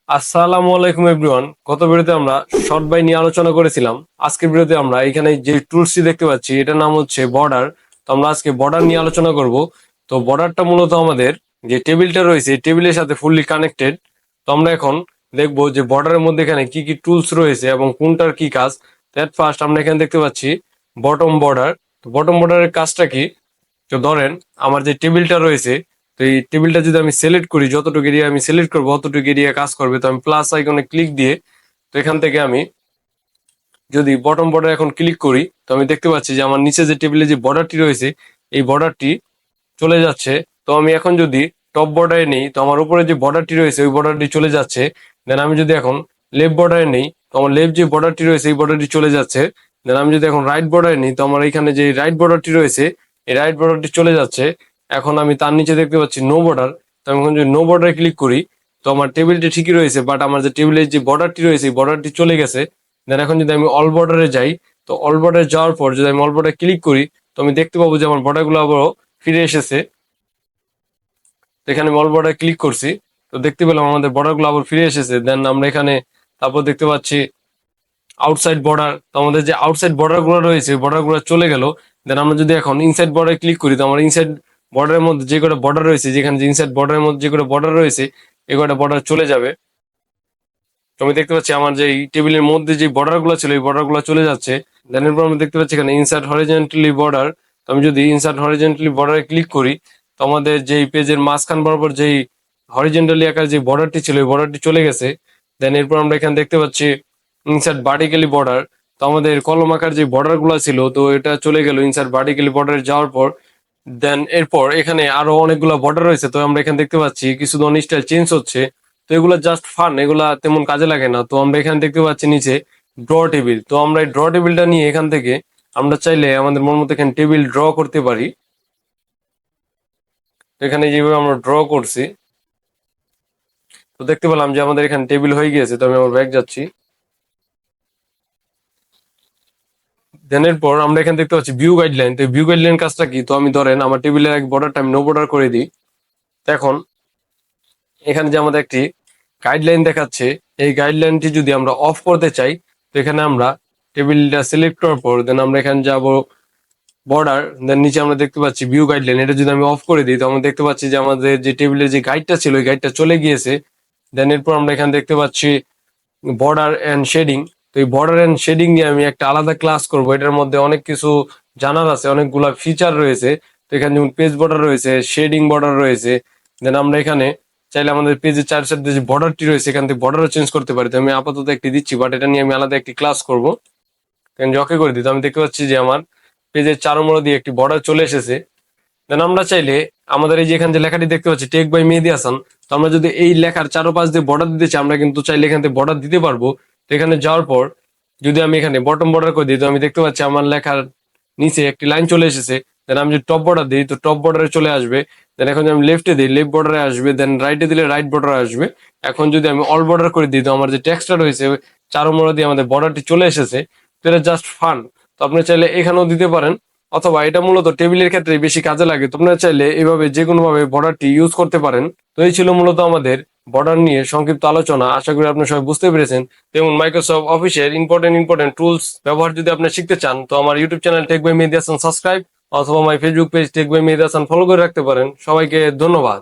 আসসালামু আলাইকুম এভরিওয়ান। গত ভিডিওতে আমরা শর্ট বাই নিয়ে আলোচনা করেছিলাম। আজকের ভিডিওতে আমরা এখানে যে টুলসটি দেখতে পাচ্ছি এটার নাম হচ্ছে বর্ডার। তো আমরা আজকে বর্ডার নিয়ে আলোচনা করব। তো বর্ডারটা মূলত আমাদের যে টেবিলটা রয়েছে এই টেবিলের সাথে ফুললি কানেক্টেড। তো আমরা এখন দেখব যে বর্ডারের মধ্যে এখানে কি কি টুলস রয়েছে এবং কোনটার কি কাজ। দ্যাট ফার্স্ট আমরা এখানে দেখতে পাচ্ছি বটম বর্ডার। তো বটম বর্ডারের কাজটা কি? তো ধরেন আমার যে টেবিলটা রয়েছে, তো এই টেবিলটা যদি আমি সিলেক্ট করি, যতটুকু এরিয়া আমি সিলেক্ট করবো অতটুকু এরিয়া কাজ করবে। তো আমি প্লাস আইকনে ক্লিক দিয়ে, তো এখান থেকে আমি যদি বটম বর্ডার এখন ক্লিক করি, তো আমি দেখতে পাচ্ছি যে আমার নিচে যে টেবিলে যে বর্ডারটি রয়েছে এই বর্ডারটি চলে যাচ্ছে। তো আমি এখন যদি টপ বর্ডারে নেই, তো আমার উপরে যে বর্ডারটি রয়েছে ওই বর্ডারটি চলে যাচ্ছে। দেন আমি যদি এখন লেফট বর্ডারে নেই, তো আমার লেফট যে বর্ডারটি রয়েছে এই বর্ডারটি চলে যাচ্ছে। দেন আমি যদি এখন রাইট বর্ডারে নিই, তো আমার এখানে যে রাইট বর্ডারটি রয়েছে এই রাইট বর্ডারটি চলে যাচ্ছে। এখন আমি তার নিচে দেখতে পাচ্ছি নো বর্ডার। তো আমি এখন যদি নো বর্ডারে ক্লিক করি, তো আমার টেবিলটি ঠিকই রয়েছে, বাট আমার যে টেবিলের যে বর্ডারটি রয়েছে এই বর্ডারটি চলে গেছে। দেন এখন যদি আমি অল বর্ডারে যাই, তো অল বর্ডারে যাওয়ার পর যদি আমি অল বর্ডারে ক্লিক করি, তো আমি দেখতে পাবো যে আমার বর্ডারগুলো আবারও ফিরে এসেছে। তো এখানে আমি অল বর্ডার ক্লিক করছি, তো দেখতে পেলাম আমাদের বর্ডার গুলো আবার ফিরে এসেছে। দেন আমরা এখানে তারপর দেখতে পাচ্ছি আউটসাইড বর্ডার। তো আমাদের যে আউটসাইড বর্ডার গুলো রয়েছে বর্ডার গুলো চলে গেল। দেন আমরা যদি এখন ইনসাইড বর্ডার ক্লিক করি, তো আমার ইনসাইড বর্ডারের মধ্যে যে কটা বর্ডার রয়েছে, যেখানে যে ইনসাইড বর্ডারের মধ্যে যে কটা বর্ডার রয়েছে এই কটা বর্ডার চলে যাবে। তো আমি দেখতে পাচ্ছি আমার যে টেবিলের মধ্যে যে বর্ডার গুলো ছিল এই বর্ডার গুলো চলে যাচ্ছে। দেন এরপর আমি দেখতে পাচ্ছি এখানে ইনসার্ট হরিজন্টালি বর্ডার। তো আমি যদি ইনসার্ট হরিজন্টালি বর্ডারে ক্লিক করি, তো আমাদের যেই পেজের মাঝখান বরাবর যেই হরিজন্টালি আকার যে বর্ডারটি ছিল এই বর্ডারটি চলে গেছে। দেন এরপর আমরা এখানে দেখতে পাচ্ছি ইনসার্ট ভার্টিক্যালি বর্ডার। তো আমাদের কলম আকার যে বর্ডার গুলো ছিল তো এটা চলে গেল ইনসার্ট ভার্টিক্যালি বর্ডারে যাওয়ার পর। দেন এরপর এখানে আরো অনেকগুলো বর্ডার রয়েছে। তো আমরা এখানে দেখতে পাচ্ছি কিছু ধরনের স্টাইল চেঞ্জ হচ্ছে। তো এগুলো জাস্ট ফান, এগুলা তেমন কাজে লাগে না। তো আমরা এখানে দেখতে পাচ্ছি নিচে ড্র টেবিল। তো আমরা এই ড্র টেবিলটা নিয়ে এখান থেকে আমরা চাইলে আমাদের মন মতো এখানে টেবিল ড্র করতে পারি। তো এখানে যেভাবে আমরা ড্র করছি, তো দেখতে পেলাম যে আমাদের এখানে টেবিল হয়ে গিয়েছে। তো আমি আমার ব্যাগ যাচ্ছি। দেন এরপর আমরা এখানে দেখতে পাচ্ছি ভিউ গাইডলাইন। তো ভিউ গাইডলাইন কাজটা কি? তো আমি ধরেন আমার টেবিলের এক বর্ডারটা আমি নো বর্ডার করে দিই। তো এখন এখানে যে আমাদের একটি গাইডলাইন দেখাচ্ছে, এই গাইডলাইনটি যদি আমরা অফ করতে চাই, তো এখানে আমরা টেবিলটা সিলেক্ট করার পর দেন আমরা এখানে যাব বর্ডার। দেন নিচে আমরা দেখতে পাচ্ছি ভিউ গাইডলাইন। এটা যদি আমি অফ করে দিই, তো আমরা দেখতে পাচ্ছি যে আমাদের যে টেবিলের যে গাইডটা ছিল ওই গাইডটা চলে গিয়েছে। দেন এরপর আমরা এখানে দেখতে পাচ্ছি বর্ডার এন্ড শেডিং। তো এই বর্ডার এন্ড শেডিং নিয়ে আমি একটা আলাদা ক্লাস করব। এটার মধ্যে অনেক কিছু জানার আছে, অনেকগুলা ফিচার রয়েছে। তো এখানে যেমন পেজ বর্ডার রয়েছে, শেডিং বর্ডার রয়েছে। দেন আমরা এখানে চাইলে আমাদের পেজের চার সাইডে যে বর্ডারটি রয়েছে এখান থেকে বর্ডারও চেঞ্জ করতে পারি। তো আমি আপাতত একটি দিচ্ছি, বাট এটা নিয়ে আমি আলাদা একটি ক্লাস করবো। ওকে করে দিই, তো আমি দেখতে পাচ্ছি যে আমার পেজের চারমোড়া দিয়ে একটি বর্ডার চলে এসেছে। দেন আমরা চাইলে আমাদের এই যে এখানে যে লেখাটি দেখতে পাচ্ছি টেক বাই মেহেদী হাসান, তো আমরা যদি এই লেখার চারপাশ দিয়ে বর্ডার দিতে চাই আমরা কিন্তু চাইলে এখান থেকে বর্ডার দিতে পারবো। তো এখানে যাওয়ার পর যদি আমি এখানে বটম বর্ডার করে দিই, তো আমি দেখতে পাচ্ছি আমার লেখার নিচে একটি লাইন চলে এসেছে। দেন আমি যদি টপ বর্ডার দিই তো টপ বর্ডারে চলে আসবে। দেন এখন যদি আমি লেফটে দিই লেফট বর্ডারে আসবে। দেন রাইটে দিলে রাইট বর্ডারে আসবে। এখন যদি আমি অল বর্ডার করে দিই, তো আমার যে টেক্সটটা রয়েছে চারমোড়া দিয়ে আমাদের বর্ডারটি চলে এসেছে। তো এটা জাস্ট ফান। তো আপনি চাইলে এখানেও দিতে পারেন, অথবা এটা মূলত টেবিলের ক্ষেত্রে বেশি কাজে লাগে। তোমরা চাইলে এভাবে যে কোনো ভাবে বর্ডারটি ইউজ করতে পারেন। তো এই ছিল মূলত আমাদের বর্ডার নিয়ে সংক্ষিপ্ত আলোচনা। আশা করি আপনি সবাই বুঝতে পেরেছেন। তেমন মাইক্রোসফট অফিসের ইম্পর্টেন্ট টুলস ব্যবহার যদি আপনি শিখতে চান, তো আমার YouTube channel tech by Mehedi Hasan subscribe, অথবা আমার Facebook page tech by Mehedi Hasan follow করে রাখতে পারেন। সবাইকে ধন্যবাদ।